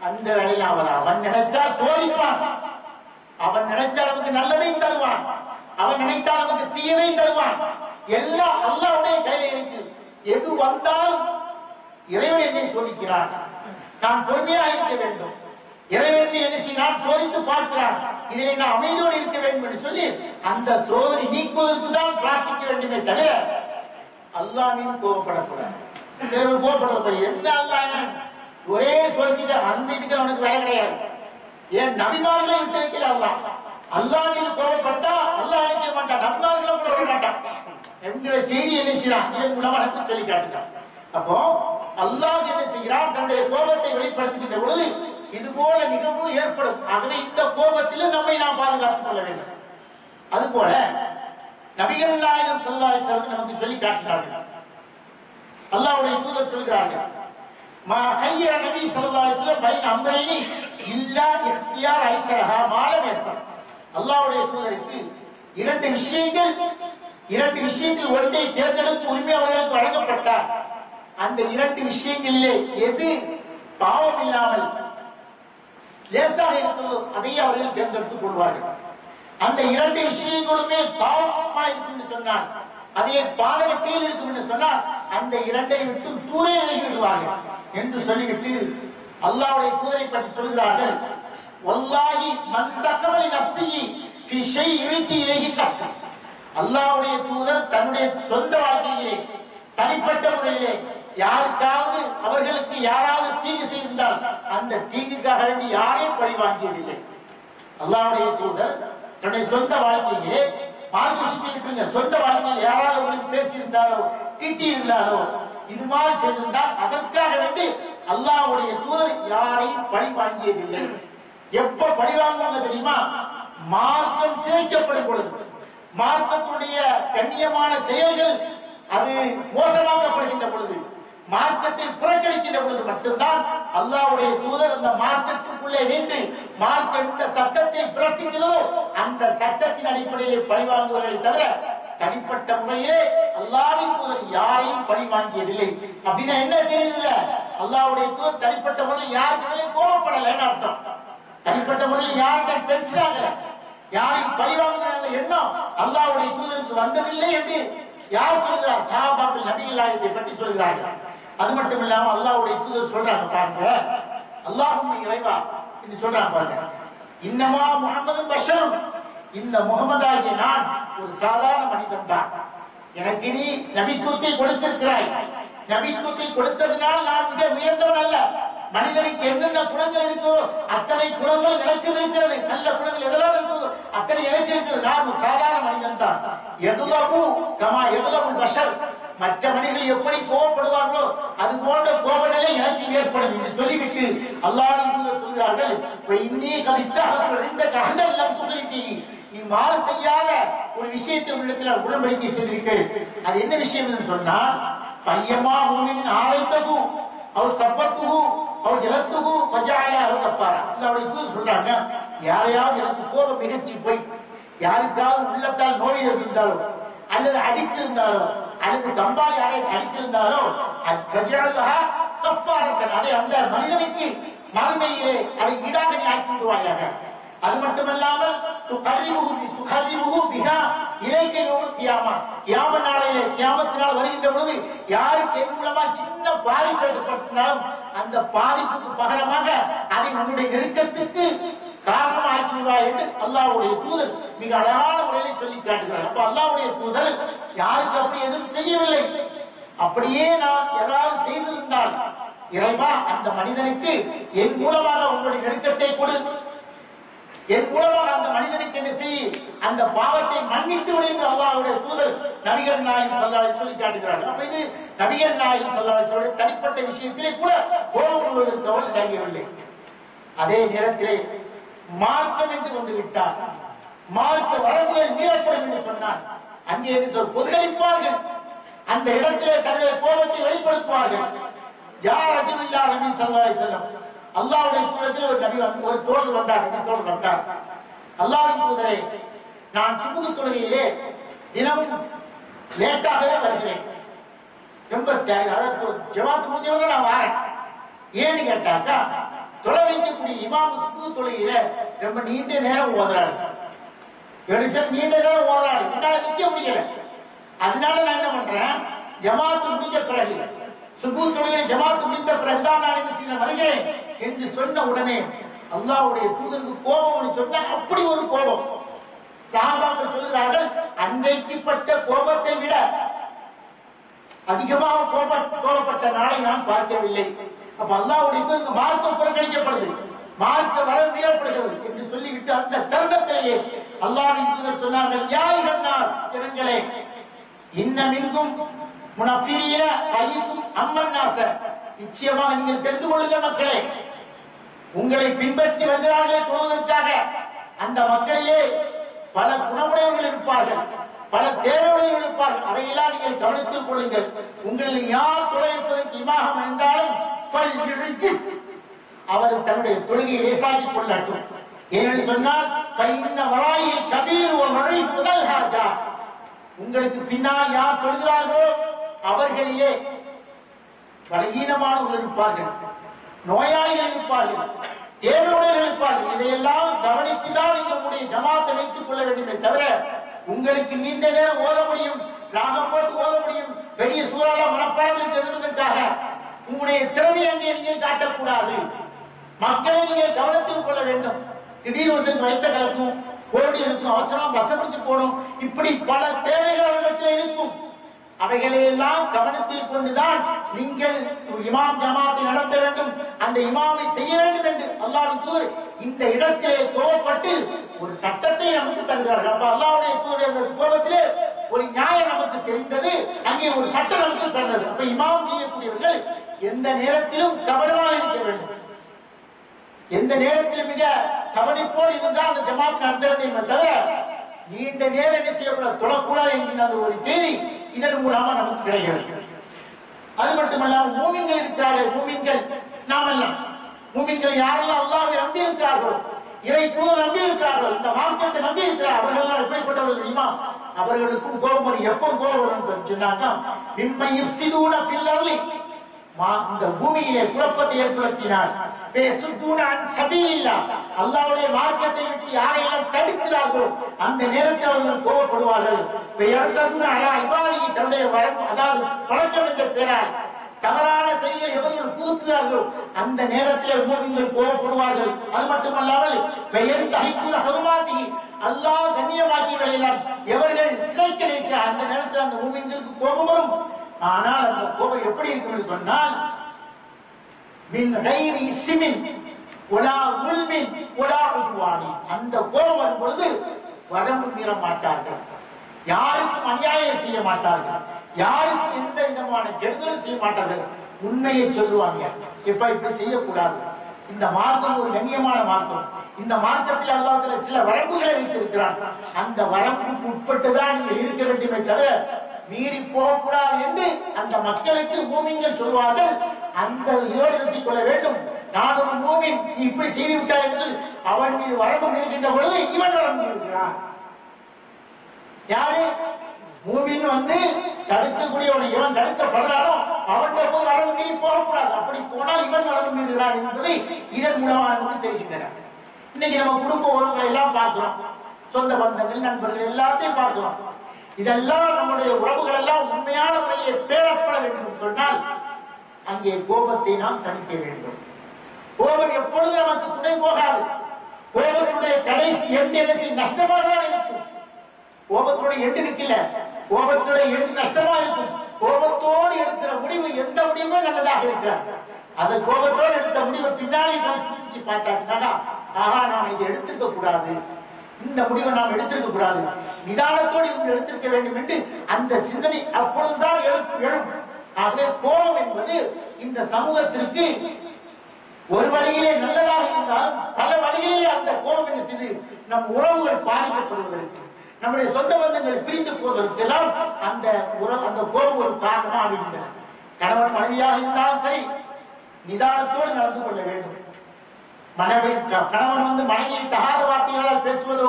அந்த வேலையில அவன் நினைச்சா சோதிப்பான். அவன் நினைச்சா நமக்கு நல்லதையும் தருவான், அவன் நினைத்தால் நமக்கு தீயதையும் தருவான். எல்லாம் அல்லாஹ்வுடைய கையில இருக்கு. எது வந்தாலும் இறைவன் என்னை சோதிக்கிறான், நான் பொறுமையாக இருக்க வேண்டும். இறைவன் என்ன செய்கிறான்? சோதித்து பார்க்கிறான், இதிலே நான் அமைதியோடு இருக்க வேண்டும் என்று சொல்லி அந்த சோதனை நீக்குவதற்கு தான் பிரார்த்திக்க வேண்டுமே தவிர அல்லாஹ் மீது கோபப்படக்கூடாது. சிலர் கோபப்பட என்ன அல்லாஹ் ஒரே சோதிச்சுட்டு அந்த இதுக்கு அவனுக்கு வேலை கிடையாது. ஏன் நபிமார்களை விட்டு வைக்கல அல்லாஹ். அல்லாஹ் மீது கோபப்பட்டா அல்லாஹ் என்ன செய்ய மாட்டான்? நபிமார்களை கூட விட மாட்டான் என்கிற செய்தி என்ன செய்யறான்? இதன் மூலமா எனக்கு சொல்லி காட்டுகிறான். அப்போ அல்லாஹ் என்ன செய்கிறான்? தன்னுடைய கோபத்தை வெளிப்படுத்துகின்ற பொழுது இது போல நிகழ்வு ஏற்படும். ஆகவே இந்த கோபத்திலும் நம்மை நாம் பாதுகாத்துக் கொள்ள வேண்டும். அதுபோல நபிகள் நாயகம் ஸல்லல்லாஹு அலைஹி வஸல்லம் நமக்கு சொல்லி காட்டினார்கள். அல்லாஹ்வுடைய தூதர் சொல்கிறார்கள், மா ஹய்ய நபி ஸல்லல்லாஹு அலைஹி வஸல்லம் பைன அம்ரைனி இல்லா இக்தியார் ஐஸரஹா மாலம் யஸ்ர். அல்லாஹ்வுடைய தூதருக்கு இரண்டு விஷயத்தில் ஒன்றை தேர்ந்தெடுக்கும் உரிமை அவர்களுக்கு வழங்கப்பட்டார். அந்த 2 விஷயங்களிலே எது பாவம் இல்லாமல் லேசாக இருக்கிறதோ அதை அவர்கள் தேர்ந்தெடுத்துக் கொள்வார்கள். அந்த 2 விஷயங்களுமே பாவமா இருக்கும் என்று சொன்னால், அதே பாதக செயல் இருக்கும் என்று சொன்னால் அந்த 2ஐ விட்டு தூரே விலகி விடுவார்கள் என்று சொல்லிவிட்டு அல்லாஹ்வுடைய தூதரை பற்றி சொல்கிறார்கள், வல்லாஹி மன் தகவலி நஃப்ஸிஹி ஃபீ ஷைஇ யுதி இலைஹி கத். அல்லாஹ்வுடைய தூதர் தன்னுடைய சொந்த வாழ்க்கையிலே தனிப்பட்ட முறையிலே யாருக்காவது அவர்களுக்கு யாராவது தீங்கு செய்திருந்தால் அந்த தீங்குக்காக வேண்டி யாரையும் பழி வாங்கியதில்லை. அல்லாஹ்வுடைய தூதர் தன்னுடைய சொந்த வாழ்க்கையிலே சொந்த வாழ்க்கையில் யாராவது உங்களுக்கு பேசியிருந்தாலோ திட்டி இருந்தாலோ இது மாதிரி செய்திருந்தால் அதற்காக வேண்டி அல்லாஹ்வுடைய தூதர் யாரையும் பழி வாங்கியதில்லை. எப்ப பழி வாங்குவாங்க தெரியுமா? மார்க்கம் சிதைக்கப்படும் பொழுது, மார்க்கத்துடைய கண்ணியமான செயல்கள் அது மோசமாக்கப்படுகின்ற பொழுது, மார்க்கத்தை புறக்கணிக்கின்ற பொழுது மட்டும்தான் அல்லாஹ்வுடைய தூதர் அந்த மார்க்கத்துக்குள்ளே நின்று மார்க்கம் இந்த சட்டத்தை பிறப்பிக்கிறதோ அந்த சட்டத்தின் அடிப்படையில் பழி வாங்குவதை தவிர தனிப்பட்ட முறையிலே அல்லாஹ்வின் தூதர் யாரையும் பழி வாங்கியதில்லை. அப்படின்னா என்ன தெரியுதுல? அல்லாஹ்வுடைய தூதர் தனிப்பட்ட முறையில் யாருக்கு மேலே கோபப்படலைன்னு அர்த்தம். தனிப்பட்ட முறையில் யார்கிட்ட டென்ஷன் ஆகல, யாரையும் பழி வாங்குகிற எண்ணம் அல்லாஹ்வுடைய தூதருக்கு வந்ததில்லை என்று யார் சொல்கிறார்? சஹாபாக்கள் நபிகள் நாயகத்தை பற்றி சொல்கிறார்கள். அது மட்டும் இல்லாம அல்லாஹ்வுடைய தூதர் சொல்றாங்க பாருங்க, அல்லாஹும்ம இறைவா என்று சொல்றாங்க பாருங்க, இன்னமா முஹம்மதுன் பஷரும், இந்த முகமதாகிய நான் ஒரு சாதாரண மனிதன் தான். எனக்கு நீ நபித்துவத்தை கொடுத்திருக்கிறாய், நபித்துவத்தை கொடுத்ததினால் நான் மிக உயர்ந்தவன் அல்ல. மனிதனுக்கு என்னென்ன குணங்கள் இருக்குதோ அத்தனை குணங்கள் எனக்கும் இருக்கிறது, நல்ல குணங்கள் எதெல்லாம் இருக்குதோ அத்தனை எனக்கு இருக்கிறது. நான் ஒரு சாதாரண மனிதன் தான். எதுலபு கமா எதுலபுல் பஷர், மற்ற மனிதர்கள் எப்படி கோபப்படுவார்களோ அது போன்ற கோப நிலை எனக்கு ஏற்படும் என்று சொல்லிவிட்டு அல்லாஹ்வின் தூதர் சொல்கிறார்கள், இன்னி கதித்தஹது இந்த கஹதல் லம் துக்ரிபி, நீ மாறு செய்யாத ஒரு விஷயத்தை உள்ளத்தில் உடன்படிக்கை செய்திருக்கிறேன். அது என்ன விஷயம் என்று சொன்னால், ஃபையமா மூமின் ஆரைத்தகு அவர் சப்பத்துகு அவர் ஜலத்துகு ஃபஜஅல அல்கஃபாரா. அல்லாஹ்வுடைய தூதர் சொல்றாங்க, யாரையாவது எனக்கு கோபம் மிகச்சி போய் யாருக்காவது உள்ளத்தால் நோய் இருந்தாலோ அல்லது அடித்திருந்தாலோ அல்லது கம்பால் யாரையும் அடித்திருந்தாலோ அது ஃபஜஅலஹா கஃபாரத்தன், அதை அந்த மனிதனுக்கு மறுமையிலே அதை ஈடாக நீ ஆக்கி விடுவாயாக. அது மட்டுமல்லாமல் துகர்ரிபுஹு பிஹா இலைக யௌமல் கியாமா, கியாம நாளையிலே கியாமத்தினால் வருகின்ற பொழுது யாருக்கு என் மூலமா சின்ன பாதிப்பு ஏற்பட்டாலும் அந்த பாதிப்புக்கு பகரமாக அதை உன்னுடைய நெருக்கத்துக்கு காரணமாக்கிடுவாய் என்று அல்லாஹ்வுடைய தூதர் மிக அழகான முறையில் சொல்லி காட்டுகிறார். அப்ப அல்லாஹ்வுடைய தூதர் யாருக்கு அப்படி எதுவும் செய்யவில்லை. அப்படியே நான் ஏதாவது செய்திருந்தால் இறைவா அந்த மனிதனுக்கு என் மூலமாக உங்களுடைய நெருக்கத்தை கொடு, என் மூலமாக அந்த மனிதனுக்கு என்ன செய், அந்த பாவத்தை மன்னித்து விடு என்று அல்லாஹ்வுடைய தூதர் நபிகள் நாயகம் ஸல்லல்லாஹு அலைஹி சொல்லி காட்டுகிறார்கள். அப்ப இது நபிகள் நாயகம் ஸல்லல்லாஹு அலைஹி வஸல்லம் தனிப்பட்ட விஷயத்திலே கூட கோபம் கொள்வதற்கு அவர்கள் தயங்கவில்லை. அதே நேரத்திலே மார்க்கம் என்று வந்து விட்டார், மார்க்க வரம்புகள் மீறப்படும் என்று சொன்னார். அங்கே என்ன சொல் பொதுகளிப்பார்கள், அந்த இடத்திலே தன்னுடைய கோபத்தை வெளிப்படுத்துவார்கள். யார் ரசூலுல்லாஹி ஸல்லல்லாஹு அலைஹி வஸல்லம் அல்லாஹ்வுடைய தூதரில் ஒரு நபி ஒரு தோழர் வந்தார், அல்லாஹ்வின் தூதரே, நான் சுபுஹ் தொழுகையிலே தினமும் லேட்டாகவே வருகிறேன், ரொம்ப ஜமாத் முடிஞ்சவங்க நான் வரேன். ஏன்னு கேட்டாக்கா தொலை வைக்கக்கூடிய இமாம் சுபுஹ் தொழுகையில ரொம்ப நீண்ட நேரம் ஓதுறாரு, நீண்ட நேரம் ஓதுறாரு, என்னால நிக்க முடியல. அதனால நான் என்ன பண்றேன், ஜமாத் முடிஞ்ச பிறகு சுபுஹ் தொழுகை ஜமாத் முடிந்த பிறகுதான் நான் என்ன செய்ய வருகிறேன் என்று சொன்ன உடனே அல்லாஹ்வுடைய தூதருக்கு கோபம் சொன்னா அப்படி ஒரு கோபம். சஹாபாக்கள் சொல்கிறார்கள், அன்றைக்கு பட்ட கோபத்தை விட அதிகமாக கோபப்பட்ட நாளை நான் பார்க்கவில்லை. அப்ப அல்லாஹ்வுடைய தூதருக்கு மார்க்கம் புறக்கணிக்கப்படுது, மார்க்க வரம் மீறப்படுகிறது என்று சொல்லிவிட்டு அந்த தருணத்திலேயே அல்லாஹ்வின் தூதர் சொன்னார்கள், யா அய்யுஹன்னாஸ், ஜனங்களே, இன்ன மின்கும் முனஃபிரீன அய்யுக்கும் அம்மன்னாஸ, நிச்சயமாக நீங்கள் தெரிந்து கொள்ளுங்கள் மக்களே, உங்களை பின்பற்றி வருகிறார்களே தொழுவதற்காக, அந்த மக்களிலே பல குணமுடையவர்கள் இருப்பார்கள், பல தேவையுடையவர்கள் இருப்பார்கள். அதையெல்லாம் நீங்கள் கவனித்துக் கொள்ளுங்கள். உங்களில் யார் தொலைப்பதற்கு இமாகம் என்றாலும் அவர் தன்னுடைய தொழுகையை லேசாக்கிக் கொள்ளட்டும். ஏனென்று சொன்னால் உங்களுக்கு பின்னால் யார் தொழுகிறார்களோ அவர்களிலே பலகீனமானவர்கள் இருப்பார்கள், நோயாளிகள் இருப்பார்கள், தேவையுடையவர்கள் இருப்பார்கள். இதையெல்லாம் கவனித்துதான் உங்களுடைய ஜமாத்தை வைத்துக் கொள்ள வேண்டுமே தவிர உங்களுக்கு நீண்ட நேரம் ஓத முடியும், ராகம் போட்டு ஓத முடியும், பெரிய சூழல மனப்பாடம் எழுதுவதற்காக உங்களுடைய திறமை அங்கே நீங்கள் காட்டக்கூடாது. மக்களை நீங்கள் கவனத்தில் கொள்ள வேண்டும். திடீர் ஒருத்தருக்கு வைத்த கலக்கும், கோடி இருக்கும், அவசரமா பஸ் பிடிச்சு போகணும், இப்படி பல தேவைகள் அவரிடத்தில் இருக்கும். அவைகளையெல்லாம் கவனத்தில் கொண்டுதான் நீங்கள் இமாம் ஜமாத்தை நடத்த வேண்டும், அந்த இமாமை செய்ய வேண்டும் என்று அல்லாஹ்வின் தூதர் இந்த இடத்திலே கோபப்பட்டு ஒரு சட்டத்தை நமக்கு தருகிறார்கள். அப்ப அல்லாஹ்வுடைய தூதர் அந்த கோபத்திலே ஒரு நியாயம் நமக்கு தெரிந்தது, அங்கே ஒரு சட்டம் நமக்கு பிறந்தது. அப்ப இமாம் செய்யக்கூடியவர்கள் எந்த நேரத்திலும் கவனமாக இருக்க வேண்டும், எந்த நேரத்திலும் மிக கவனிப்போடு இருந்தால் அந்த ஜமாத் நடத்த வேண்டும் தவிர நீண்ட நேரம் என்ன செய்யக்கூடாது, தொழக்கூடாது என்கின்ற அந்த ஒரு செய்தி இதன் மூலமா நமக்கு கிடைக்கிறது. அது மட்டுமல்லாமல் மூமின்கள் இருக்கிறார்கள், மூமின்கள் நாமெல்லாம் மூமின்கள் யாரெல்லாம் அல்லாஹ்வை நம்பி இருக்கிறார்களோ, இறை தூதர் நம்பி இருக்கிறார்கள், இந்த மார்க்கத்தை நம்பி இருக்கிறார், அவர்கள் எப்படிப்பட்டவர்கள் தெரியுமா, அவர்களுக்கும் கோபம் வரும். எப்போ கோபம் வரும் சொன்னாங்க, மிம்மை யுஃப்ஸிதூன ஃபில் அர்லி, இந்த பூமியிலே குழப்பத்தை ஏற்படுத்தினார், அல்லாஹ்வுடைய மார்க்கத்தை விட்டு யாரையெல்லாம் தடுக்கிறார்களோ அந்த நேரத்தில் அவர்கள் கோபப்படுவார்கள். தன்னுடைய வரம்பு, அதாவது பழக்கம் என்ற பெயரால் தவறான செயல்கள் எவர்கள் கூத்துகிறார்களோ அந்த நேரத்தில் மூமின்கள் கோபப்படுவார்கள். அது மட்டுமல்லாமல் பெயர் தஹிக்குல் ஹுருமாத்தி, அல்லாஹ் கண்ணியமாக்கிகளை எல்லாம் எவர்கள் சிதைக்க நிற்கிறார் அந்த நேரத்தில் அந்த மூமின்களுக்கு கோபம் வரும். ஆனால் அந்த கோபம் எப்படி இருக்கும் என்று சொன்னால், மின் கைரி இஸ்மின் வலா உல்மின் வலா உத்வானி, அந்த கோபம் வரும் பொழுது வரம்பு மீற மாட்டார்கள், யாருக்கும் அநியாயம் செய்ய மாட்டார்கள், யாருக்கும் எந்த விதமான கெடுதலும் செய்ய மாட்டார்கள், உண்மையை சொல்லுவாங்க. இப்ப இப்படி செய்யக்கூடாது, இந்த மார்க்கம் ஒரு கண்ணியமான மார்க்கம், இந்த மார்க்கத்தில் அல்லாஹ் சில வரம்புகளை வைத்திருக்கிறான், அந்த வரம்புக்கு உட்பட்டுதான் நீங்கள் இருக்க வேண்டுமே தவிர மீறி போகக்கூடாது என்று அந்த மக்களுக்கு மூமின்கள் சொல்வார்கள். அந்த இதோடு நிறுத்திக் கொள்ள வேண்டும். நான் ஒரு மூமின், நீ இப்படி செய்து விட்டாய் என்று சொல்லி அவன் மீது வரம்பு இருக்கின்ற பொழுது இவன் வரம்பு இருக்கிறான். யாரு மூமின் தடுக்கக்கூடியவன், இவன் தடுக்கப்படுறானோ அவன் வரம்பு மீறி போகக்கூடாது, அப்படி போனால் இவன் வரம்பு மீறுகிறான் என்பதை இதன் மூலமாக நமக்கு தெரிகின்றன. இன்னைக்கு நம்ம குடும்ப உறவுகளை எல்லாம் பார்க்கிறோம், சொந்த பந்தங்கள், நண்பர்கள் எல்லாத்தையும் பார்க்கிறோம். இதெல்லாம் நம்முடைய உறவுகள் எல்லாம் உண்மையான முறையை பேணப்பட வேண்டும் சொன்னால் அங்கே கோபத்தை நாம் தணிக்க வேண்டும். கோபம் எப்பொழுது நமக்கு துணை போகாது. கோபத்துடைய கடைசி எண்டு நஷ்டமாக தான் இருக்கும். கோபத்துடைய எண்டு இருக்குல்ல, கோபத்துடைய எண்டு நஷ்டமா இருக்கும். கோபத்தோடு எடுக்கிற முடிவு எந்த முடிவுமே நல்லதாக இருக்காது. அந்த கோபத்தோடு எடுத்த முடிவை பின்னாடி நான் சூழ்ச்சி பார்த்தாச்சுனாக்கா, ஆஹா நாம் இதை எடுத்திருக்க கூடாது, இந்த முடிவை நாம் எடுத்திருக்க கூடாது, நிதானத்தோடு இவங்க எடுத்திருக்க வேண்டும் என்று அந்த சிந்தனை அப்பொழுதுதான் எழும். ஆகவே கோபம் என்பது இந்த சமூகத்திற்கு ஒரு வழியிலே நல்லதாக இருந்தாலும் பல வழியிலே அந்த கோபம் என்ன செய்து நம் உறவுகள் பாதிக்கப்படுவதற்கு, நம்முடைய சொந்த பந்தங்கள் பிரிந்து போவதற்கு எல்லாம் அந்த கோபம் ஒரு காரணமாக அமைகின்றன. கணவன் மனைவியாக இருந்தாலும் சரி நிதானத்தோடு நடந்து கொள்ள வேண்டும். கணவன் மனைவியை தகாத வார்த்தைகளால் பேசுவதோ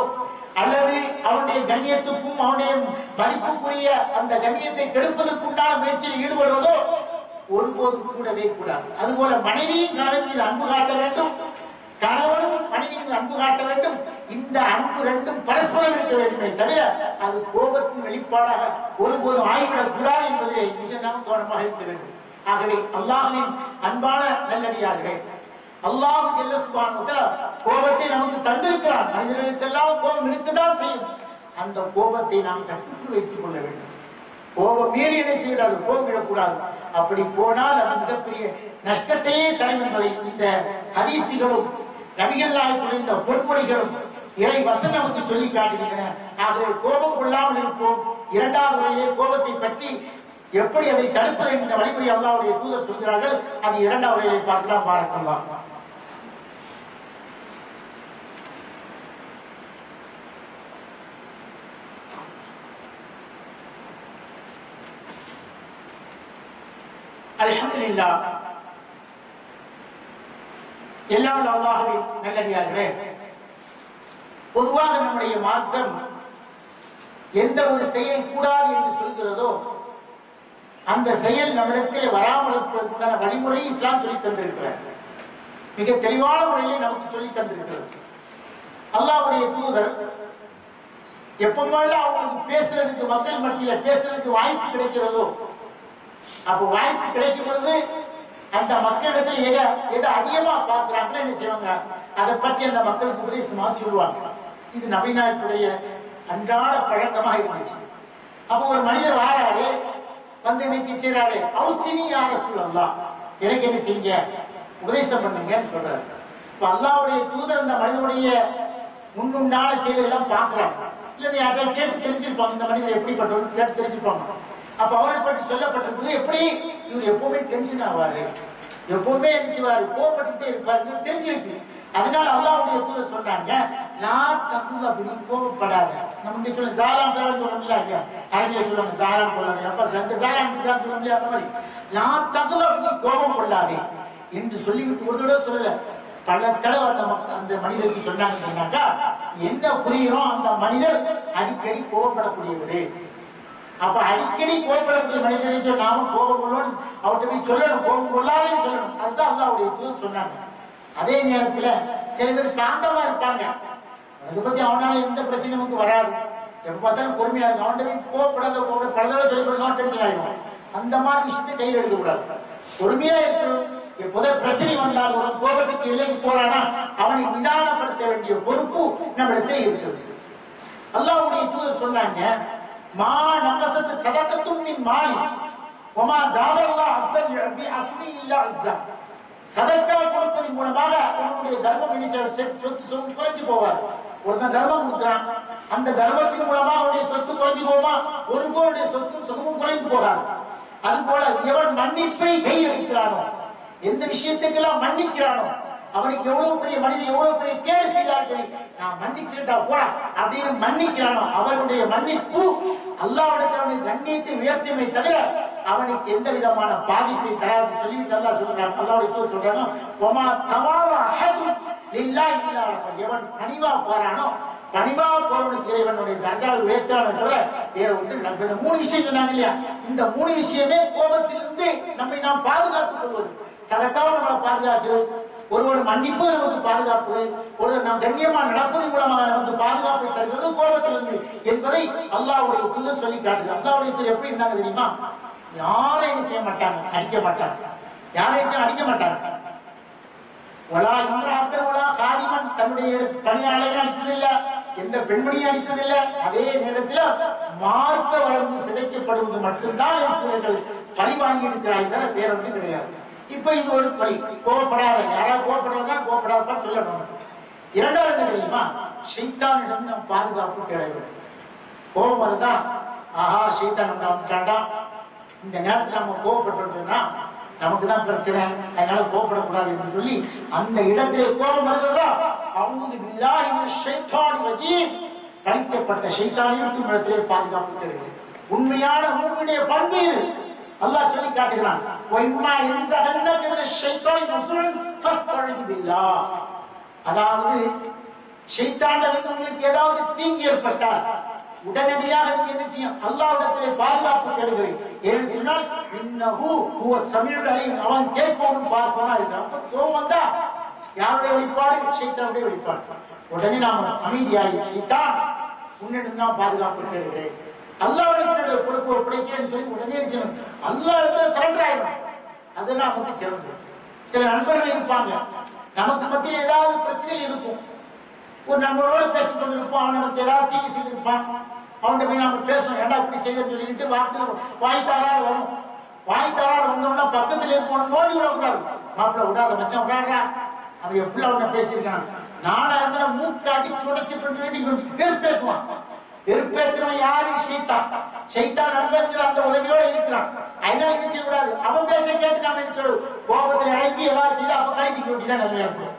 அல்லது அவனுடைய கண்ணியத்துக்கும் அவனுடைய மதிப்புக்குரிய அந்த கண்ணியத்தை கெடுப்பதற்குண்டான முயற்சியில் ஈடுபடுவதோ ஒருபோதும் கூடவே கூடாது. அதுபோல மனைவியும் கணவன் மீது அன்பு காட்ட வேண்டும், கணவனும் மனைவி மீது அன்பு காட்ட வேண்டும். இந்த அன்பு ரெண்டும் பரஸ்பரம் இருக்க வேண்டுமே தவிர அது கோபத்தின் வெளிப்பாடாக ஒருபோதும் ஆய்விடக் கூடாது என்பதிலே மிக நாம் கவனமாக இருக்க வேண்டும். ஆகவே அல்லாஹ்வின் அன்பான நல்லடியார்களே, அல்லாஹ் ஜல்ல சுப்ஹானஹு வ தஆலா கோபத்தை நமக்கு தந்திருக்கிறான். மனிதர்களுக்கெல்லாம் கோபம் இருக்கத்தான் செய்யும். அந்த கோபத்தை நாம் கட்டுக்குள் வைத்துக் கொள்ள வேண்டும். கோபம் மீறி என்ன செய்யக்கூடாது, கோபமிடக்கூடாது. அப்படி போனால் அது மிகப்பெரிய நஷ்டத்தையே தரும் என்பதை இந்த ஹதீஸ்களும் நபிகள் நாயகம் இந்த பொன்மொழிகளும் இறை வசனம் நமக்கு சொல்லி காட்டுகின்றன. ஆகவே கோபம் கொள்ளாமல் இருப்போம். இரண்டாவது வகையிலே கோபத்தை பற்றி எப்படி அதை தடுப்பது என்ற வழிமுறை அல்லாஹ்வுடைய தூதர் சொல்கிறார்கள். அது இரண்டாவது வகையிலே பார்க்கலாம். பாரக்கல்லாஹ். அல்ஹம்துலில்லாஹ். எல்லாம் அல்லாஹ்வின் நல்லடியார்களே, பொதுவாக நம்முடைய மார்க்கம் எந்த ஒரு செயல் கூடாது என்று சொல்கிறதோ அந்த செயல் நம்மிடத்தில் வராமல் இருப்பதற்கான வழிமுறை இஸ்லாம் சொல்லி தந்திருக்கிறார். மிக தெளிவான முறையிலே நமக்கு சொல்லி தந்திருக்கிறது. அல்லாஹ்வுடைய தூதர் எப்பமெல்லாம் அவங்களுக்கு பேசுறதுக்கு, மக்கள் மத்தியில பேசுறதுக்கு வாய்ப்பு கிடைக்கிறதோ அப்போ வாய்ப்பு கிடைக்கும் பொழுது அந்த மக்களிடத்தில் எதை அதிகமா பார்க்கிறாங்களோ என்ன செய்வாங்க, அதை பற்றி அந்த மக்களுக்கு உபதேசமா சொல்லுவாங்க. இது நபிநாயகத்துடைய அன்றாட பழக்கமாக இருந்துச்சு. அப்போ ஒரு மனிதர் வாராரு, வந்து இன்னைக்கு செய்யறாரு, அவுசினி யா ரசூலல்லாஹ், எனக்கு என்ன செய்யுங்க, உபதேசம் பண்ணுங்கன்னு சொல்றாரு. இப்ப அல்லாஹ்வுடைய தூதர் அந்த மனிதனுடைய முன்னுண்டான செயல்கள் எல்லாம் பார்க்கிறாங்க. இல்ல யார்கிட்ட கேட்டு தெரிஞ்சிருப்பாங்க, இந்த மனிதர் எப்படிப்பட்டவர் கேட்டு தெரிஞ்சிருப்பாங்க. அப்ப அவரை பற்றி சொல்லப்பட்டிருக்கிறது, எப்படி இவர் எப்பவுமே டென்ஷன் ஆவாரு, எப்பவுமே என்ன செய்வாரு, கோபப்பட்டுட்டே இருப்பாரு தெரிஞ்சிருக்கு. அதனால அல்லாஹ்வுடைய தூதர் சொன்னாங்க, லா தகுது, அப்படின்னு கோபப்படாத. நம்ம இங்க சொல்ல ஜாலான் சொல்லணும்ல, அரபியில சொல்லுவாங்க ஜாலான் கொள்ளாதே, அப்ப அந்த ஜாலான் சொல்ல முடியாது. அந்த மாதிரி லா தகுது, அப்படின்னு கோபம் கொள்ளாதே என்று சொல்லிவிட்டு ஒரு தடவை சொல்லல, பல தடவை அந்த மனிதருக்கு சொன்னாங்கன்னாக்கா என்ன புரியுறோம், அந்த மனிதர் அடிக்கடி கோபப்படக்கூடியவரு. அப்ப அடிக்கடி கோபப்படக்கூடிய மனிதனை நாம கோபம் கொள்ளணும், அவர்கிட்ட போய் சொல்லணும், கோபம் கொள்ளாதேன்னு சொல்லணும். அதுதான் அல்லாஹ்வுடைய தூதர் சொன்னாங்க. அதே நேரத்துல சில பேர் சாந்தமா இருப்பாங்க, அதை பத்தி அவனால எந்த பிரச்சனையும் நமக்கு வராது, எப்ப பார்த்தாலும் பொறுமையா இருக்கும். அவன்கிட்ட போய் பலதோட சொல்லி கொடுக்க டென்ஷன் ஆயிடும். அந்த மாதிரி விஷயத்தை கையில் எடுக்க கூடாது, பொறுமையா இருக்கணும். எப்போதும் பிரச்சனை வந்தால் ஒரு கோபத்துக்கு எல்லைக்கு போறானா அவனை நிதானப்படுத்த வேண்டிய பொறுப்பு நம்மிடத்தில் இருக்குது. அல்லாஹ்வுடைய தூதர் சொன்னாங்க, மா நகசத் சதகத்தும் மின் மாலி வமா ஜாதல்லாஹ் அப்தன் பி அஸ்மி இல்லா அஸ்ஸா. சதக்கா கொடுப்பதன் மூலமாக அவனுடைய தர்மம் சொத்து குறைஞ்சு போவார். ஒருத்தன் தர்மம் கொடுக்கிறான், அந்த தர்மத்தின் மூலமா அவனுடைய சொத்து குறைஞ்சு போமா, ஒருவருடைய சொத்தும் சுகமும் குறைந்து போகாது. அது போல எவன் மன்னிப்பை கை வைக்கிறானோ, எந்த விஷயத்துக்கெல்லாம் மன்னிக்கிறானோ, அவனுக்கு எவ்வளவு பெரிய மனிதன் எவ்வளவு பெரிய கேடு செய்தாலும் சரி, நான் மன்னிச்சுட்டா போடா அப்படின்னு மன்னிக்கிறானோ, அவனுடைய மன்னிப்பு அல்லாஹ்விடத்தில் கண்ணியத்தை உயர்த்துமே தவிர அவனுக்கு எந்த விதமான பாதிப்பை தராது சொல்லிவிட்டு அல்லாஹ் சொல்றான். அல்லாஹ்வுடைய தூதர் சொல்றானோ, ஒமா தவாலா அஹது லில்லாஹி இல்லா ரஃபா. எவன் பணிவா போறானோ, பணிவா போறவனுக்கு இறைவனுடைய தர்ஜாவை உயர்த்தானே தவிர வேற ஒன்று நடக்குது. இந்த மூணு விஷயம் சொன்னாங்க இல்லையா, இந்த மூணு விஷயமே கோபத்திலிருந்து நம்மை நாம் பாதுகாத்துக் கொள்வது. சதக்காவை நம்மளை பாதுகாக்குது, ஒருவர் மன்னிப்பு நமக்கு பாதுகாப்பு, ஒரு நாம் கண்ணியமா நடப்பதன் மூலமாக நமக்கு பாதுகாப்பை தருகிறது கோபத்திலிருந்து என்பதை அல்லாஹ்வுடைய தூதர் சொல்லி காட்டுது. அல்லாஹ்வுடைய தூதர் எப்படி இருந்தாங்க தெரியுமா, யாரையும் செய்ய மாட்டாங்க, அடிக்க மாட்டாங்க, யாரையும் அடிக்க மாட்டாங்க. ஒலா இம்ராத்தன் ஒலா காதிமன், தன்னுடைய பணியாளரை அடித்ததில்லை, எந்த பெண்மணியும் அடித்ததில்லை. அதே நேரத்தில் மார்க்க வரம்பு சிதைக்கப்படுவது மட்டும்தான் பழி வாங்கி இருக்கிறார்கள், வேற ஒன்றும் கிடையாது. இப்ப இது ஒரு வழி. கோபப்படாத, யாராவது கோபப்படுறதா கோபப்படாதான் சொல்லணும். இரண்டாவது என்ன தெரியுமா? ஷைத்தானிடம் நாம் பாதுகாப்பு தேட வேண்டும். கோபம் வருதா, ஆஹா ஷைத்தான் நம்ம வந்துட்டாண்டா, இந்த நேரத்தில் நம்ம கோபப்பட்டோம்னு சொன்னா நமக்கு தான் பிரச்சனை, அதனால கோபப்படக்கூடாது என்று சொல்லி அந்த இடத்திலே கோபம் வருகிறதா, அவுது பில்லாஹி மினஷ் ஷைத்தானிர் ரஜீம், கழிக்கப்பட்ட ஷைத்தானின் இடத்திலே பாதுகாப்பு தேடுகிறேன். உண்மையான மூமினுடைய பண்பு இது. அல்லாஹ் சொல்லி காட்டுகிறான், வஇம்மா யன்ஸகன்னக மினஷ் ஷைத்தானி நஸ்ருன் ஃபஸ்தஇது பில்லாஹ். அதாவது ஷைத்தானிடமிருந்து உங்களுக்கு ஏதாவது தீங்கு ஏற்பட்டால் உடனடியாக நீங்க என்ன செய்யும்? அல்லாஹ்விடத்திலே பாதுகாப்பு தேடுகிறேன். ஏன்னு சொன்னால் இன்னஹு ஹுவ ஸமீஉல் அலீம், அவன் கேட்பவனும் பார்ப்பவனா இருக்கிறான். அப்ப கோபம் வந்தா யாருடைய வெளிப்பாடு? ஷைத்தானுடைய வெளிப்பாடு. உடனே நாம அமைதியாகி, ஷைத்தான் உன்னிடம் தான் பாதுகாப்பு தேடுகிறேன், அல்லாஹ்விடத்தினுடைய பொறுப்பு ஒப்படைக்கிறேன்னு சொல்லி உடனே செய்யணும். அல்லாஹ்விடத்துல சரண்டர் ஆயிடும். அதுதான் நமக்கு சிறந்தது. சில நண்பர்கள் இருப்பாங்க, நமக்கு மத்தியில் ஏதாவது பிரச்சனை இருக்கும். ஒரு நண்பரோடு பேசிக் கொண்டிருப்போம், அவன் நமக்கு ஏதாவது தீங்கு செய்திருப்பான். அவன்கிட்ட போய் நாம பேசணும், ஏண்டா இப்படி செய்தன்னு சொல்லிட்டு வாய் தாராடு வரும். வாய் தாராடு வந்தோம்னா பக்கத்தில் இருக்கணும், நோண்டி விடக்கூடாது. மாப்பிள்ள விடாத, மச்சான் விடாடுறா, அவன் எப்படி அவனை பேசியிருக்கான். நானா இருந்தா மூக்காட்டி சுடச்சிட்டு பெருப்பேற்றுவான். பெருப்பேற்றுவன் யாரு? ஷைத்தான். ஷைத்தான் நண்பங்கிற அந்த உதவியோட இருக்கிறான். அதனால என்ன செய்யக்கூடாது? அவன் பேச்சை கேட்டு நாம என்ன சொல்லுவோம்? கோபத்தில் இறங்கி ஏதாவது செய்து அப்ப கழிப்பிக்க வேண்டியதான் நல்லா இருக்கும்.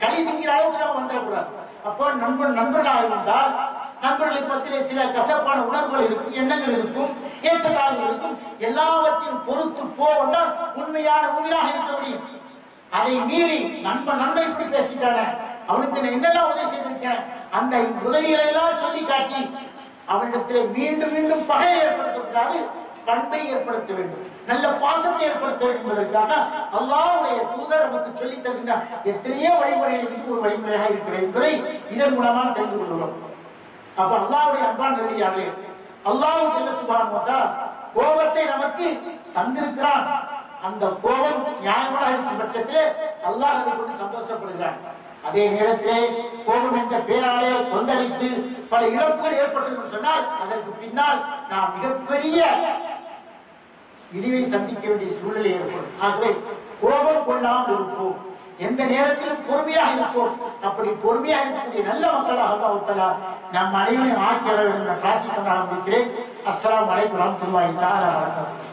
கழிப்பிக்கிற அளவுக்கு நம்ம வந்துடக்கூடாது. அப்போ நண்பர்களாக இருந்தால் நண்பர்களுக்கு மத்தியிலே சில கசப்பான உணர்வுகள் இருக்கும், எண்ணங்கள் இருக்கும், ஏற்றத்தாழ்வுகள் இருக்கும். எல்லாவற்றையும் பொறுத்து போவதால் உண்மையான உயிராக இருக்க முடியும். அதை மீறி நண்பன் இப்படி பேசிட்டான, அவனுக்கு நான் என்னெல்லாம் உதவி செய்திருக்கேன், அந்த உதவிகளை எல்லாம் சொல்லி காட்டி அவனிடத்திலே மீண்டும் மீண்டும் பகை ஏற்படுத்தக்கூடாது, பண்பை ஏற்படுத்த வேண்டும், நல்ல பாசத்தை ஏற்படுத்த வேண்டும் என்பதற்காக அல்லாஹ்வுடைய தூதர் நமக்கு சொல்லித் தருகின்ற எத்தனையோ வழிமுறைகள் இது ஒரு வழிமுறையாக இருக்கிறது என்பதை இதன் மூலமாக தெரிந்து கொள்கிறோம். அப்ப அல்லாஹ்வுடைய அன்பான நல்லடியார்களே, அல்லாஹ் ஜல்ல சுப்ஹானஹு வ தஆலா கோபத்தை நமக்கு தந்திருக்கிறான். அந்த கோபம் நியாயமாக இருக்கும் பட்சத்திலே அல்லாஹ் அதை கொண்டு சந்தோஷப்படுகிறான். அதே நேரத்திலே கோபம் என்ற பேராலே கொந்தளித்து பல இழப்புகள் ஏற்பட்டது சொன்னால் அதற்கு பின்னால் நாம் மிகப்பெரிய இழிவை சந்திக்க வேண்டிய சூழ்நிலை ஏற்படும். ஆகவே கோபம் கொள்ளாமல் இருப்போம், எந்த நேரத்திலும் பொறுமையாக இருப்போம். அப்படி பொறுமையாக இருக்கக்கூடிய நல்ல மக்களாக அல்லாஹ் தஆலா நம் அனைவரையும் ஆக்கி வர வேண்டும் என பிரார்த்திக்க நான் முடிக்கிறேன். அஸ்ஸலாமு அலைக்கும் வரஹ்மத்துல்லாஹி தஆலா வபரகாத்துஹு.